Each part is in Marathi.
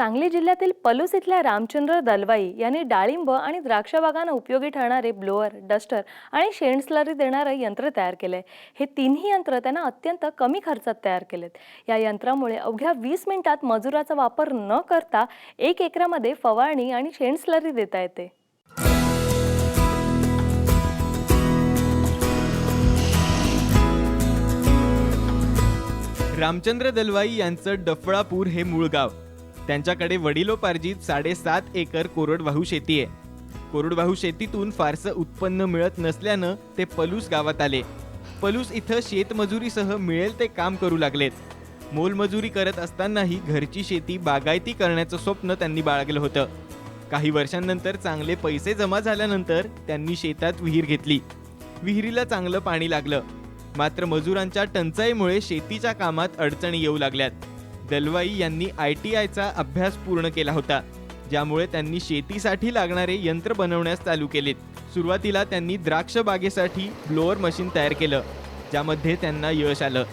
सांगली जिल्ह्यातील पलूस इथल्या रामचंद्र दलवाई यांनी डाळिंब आणि द्राक्ष बागांना उपयोगी ठरणारे ब्लोअर, डस्टर आणि शेण स्लरी देणारे यंत्र तयार केले। हे तिन्ही यंत्र त्यांना अत्यंत कमी खर्चात तयार केलेत। या यंत्रामुळे अवघ्या 20 मिनिटात मजुराचा वापर न करता 1 एकरामध्ये फवारणी आणि शेण स्लरी देता येते। रामचंद्र दलवाई यांचं डफळापूर हे मूळ गाव। त्यांच्याकडे वडिलोपार्जित 7.5 एकर कोरडवाहू शेती आहे। कोरडवाहू शेतीतून फारसं उत्पन्न मिळत नसल्यानं ते पलूस गावात आले। पलूस इथं शेतमजुरीसह मिळेल ते काम करू लागलेत। मोलमजुरी करत असतानाही घरची शेती बागायती करण्याचं स्वप्न त्यांनी बाळगलं होतं। काही वर्षांनंतर चांगले पैसे जमा झाल्यानंतर त्यांनी शेतात विहीर घेतली। विहिरीला चांगलं पाणी लागलं, मात्र मजुरांच्या टंचाईमुळे शेतीच्या कामात अडचणी येऊ लागल्यात। दलवाई यांनी ITIचा अभ्यास पूर्ण केला होता, ज्यामुळे त्यांनी शेतीसाठी लागणारे यंत्र बनवण्यास चालू केलेत। सुरुवातीला त्यांनी द्राक्ष बागेसाठी ब्लोअर मशीन तयार केलं, ज्यामध्ये त्यांना यश आलं।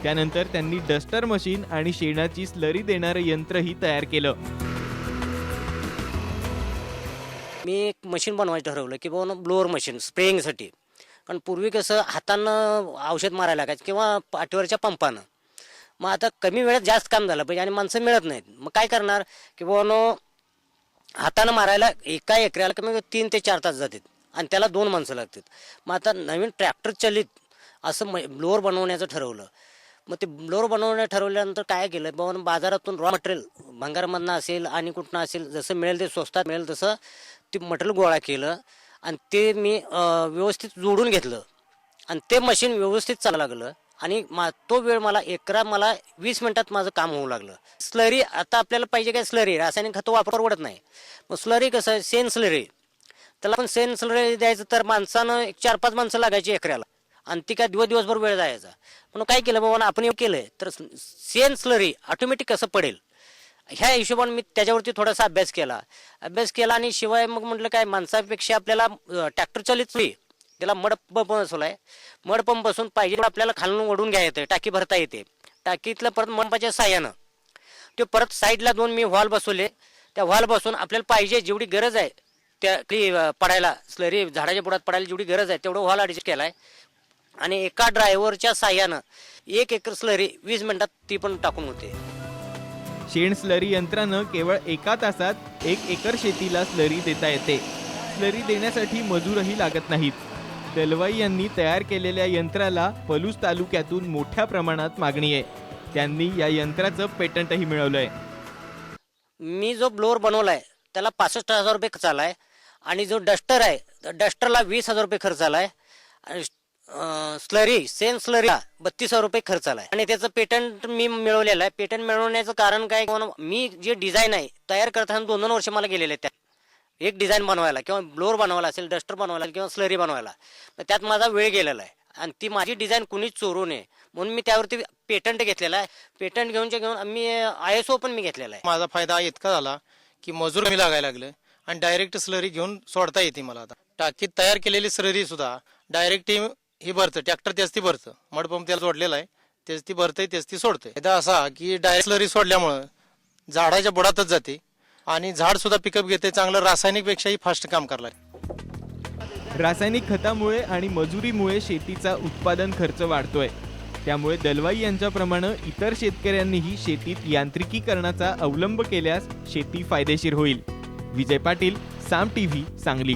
त्यानंतर त्यांनी डस्टर मशीन आणि शेणाची स्लरी देणारं यंत्रही तयार केलं। मी एक मशीन बनवायचं ठरवलं की बाबा ब्लोअर मशीन स्प्रेइंगसाठी। कारण पूर्वी कसं हातानं औषध मारायला लागायचं किंवा पाठीवरच्या पंपानं। मग आता कमी वेळात जास्त काम झालं पाहिजे आणि माणसं मिळत नाहीत। मग काय करणार की बाबा हातानं मारायला एका एकराला कमी 3 ते 4 तास जातात आणि त्याला 2 माणसं लागतात। मग आता नवीन ट्रॅक्टर चालित असं ब्लोअर बनवण्याचं ठरवलं। मग ते ब्लोअर ठरवल्यानंतर काय केलं बाबा, बाजारातून रॉ मटेरियल भंगारमधनं असेल आणि कुठनं असेल, जसं मिळेल ते स्वस्तात मिळेल तसं ते मटेरियल गोळा केलं आणि ते मी व्यवस्थित जोडून घेतलं आणि ते मशीन व्यवस्थित चालायला लागलं आणि तो वेळ मला 20 मिनिटात माझं काम होऊ लागलं। स्लरी आता आपल्याला पाहिजे काय, स्लरी रासायनिक खतं वापरवत नाही। मग स्लरी कसं शेण स्लरी, त्याला पण शेण स्लरी द्यायचं तर माणसानं 4-5 माणसं लागायची एकऱ्याला आणि ती काय दिवसभर वेळ जायचा। पण काय केलं बाबा, आपण केलंय तर शेण स्लरी ऑटोमॅटिक कसं पडेल ह्या हिशोबाने मी त्याच्यावरती थोडासा अभ्यास केला आणि शिवाय मग म्हटलं काय, माणसापेक्षा आपल्याला ट्रॅक्टर चालित त्याला मड पंप बसवलाय। मड पंप बसून पाहिजे आपल्याला खालून ओढून घ्या येते, टाकी भरता येते। टाकीतलं परत पंपाच्या साह्यानं ते परत साईडला 2 मी व्हॉल्व बसवले। त्या व्हॉल्व बसून आपल्याला पाहिजे जेवढी गरज आहे त्या पडायला, स्लरी झाडाच्या बुडात पडायला जेवढी गरज आहे तेवढं व्हॉल्व ॲडजस्ट केलाय आणि एका ड्रायव्हरच्या साह्यानं 1 एकर स्लरी 20 मिनिटात ती पण टाकून होते। शेण स्लरी यंत्रानं केवळ 1 तासात 1 एकर शेतीला स्लरी देता येते। स्लरी देण्यासाठी मजूरही लागत नाहीत। दलवाई यांनी तयार केलेल्या यंत्राला पलूस तालुक्यातून मोठ्या प्रमाणात मागणी आहे। त्यांनी या यंत्राचं पेटंटही मिळवलंय। मी जो ब्लोअर बनवलाय त्याला 65,000 रुपये खर्च आलाय आणि जो डस्टर आहे डस्टरला 20,000 रुपये खर्च आलाय आणि स्लरी सेन स्लरीला 32,000 रुपये खर्च आलाय आणि त्याचं पेटंट मी मिळवलेलं आहे। पेटंट मिळवण्याचं कारण काय, मी जे डिझाईन आहे तयार करताना 2-2 वर्ष मला गेलेले आहेत। एक डिझाईन बनवायला किंवा ब्लोअर बनवायला असेल, डस्टर बनवायला किंवा स्लरी बनवायला, त्यात माझा वेळ गेलेला आहे आणि ती माझी डिझाईन कुणीच चोरू नये म्हणून मी त्यावरती पेटंट घेतलेला आहे। पेटंट घेऊन मी ISO पण मी घेतलेला आहे। माझा फायदा इतका झाला की मजूर कमी लागायला लागले आणि डायरेक्ट स्लरी घेऊन सोडता येते मला। आता टाकीत तयार केलेली स्लरी सुद्धा डायरेक्ट ही भरतं, ट्रॅक्टर तेच ती भरतं, मडपंप त्याला जोडलेला आहे, तेच ती भरतंय तेच ती सोडते। फायदा असा की डायरेक्ट स्लरी सोडल्यामुळं झाडाच्या बुडातच जाते आणि झाड सुद्धा पिकअप घेते चांगलं। रासायनिक पेक्षाही फास्ट काम करलाय। रासायनिक खतामुळे आणि मजुरीमुळे शेतीचा उत्पादन खर्च वाढतोय। त्यामुळे दलवाई यांच्याप्रमाणे इतर शेतकऱ्यांनीही शेतीत यांत्रिकीकरणाचा अवलंब केल्यास शेती फायदेशीर होईल। विजय पाटील, साम TV, सांगली।